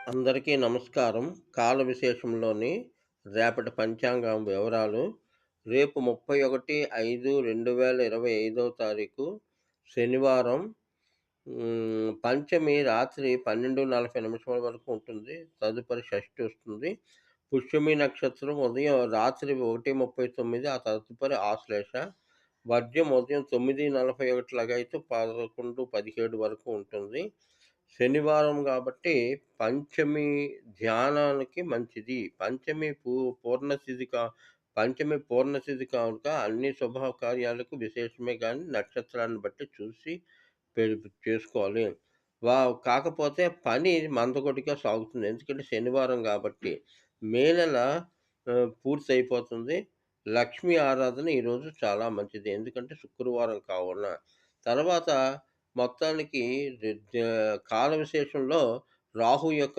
అందరికీ నమస్కారం. కాల విశేషంలోని రేపటి పంచాంగం వివరాలు. రేపు 31/5/2025 తారీఖు శనివారం. పంచమి రాత్రి 12:40 వరకు ఉంటుంది. తదుపరి షష్ఠి వస్తుంది. పుష్యమి నక్షత్రం ఉదయం రాత్రి 1:39, ఆ తదుపరి ఆశ్లేష. వర్జ్యం ఉదయం 9:41 లగైతే 11:17 వరకు ఉంటుంది. శనివారం కాబట్టి పంచమి ధ్యానానికి మంచిది. పంచమి పూర్ణతిథి కానుక అన్ని శుభకార్యాలకు విశేషమే గాని నక్షత్రాన్ని బట్టి చూసి చేసుకోవాలి. వా కాకపోతే పని మందకొడిగా సాగుతుంది. ఎందుకంటే శనివారం గాబట్టి. మే నెల పూర్తయిపోతుంది. లక్ష్మీ ఆరాధన ఈరోజు చాలా మంచిది. ఎందుకంటే శుక్రవారం కావున. తర్వాత మొత్తానికి కాల విశేషంలో రాహు యొక్క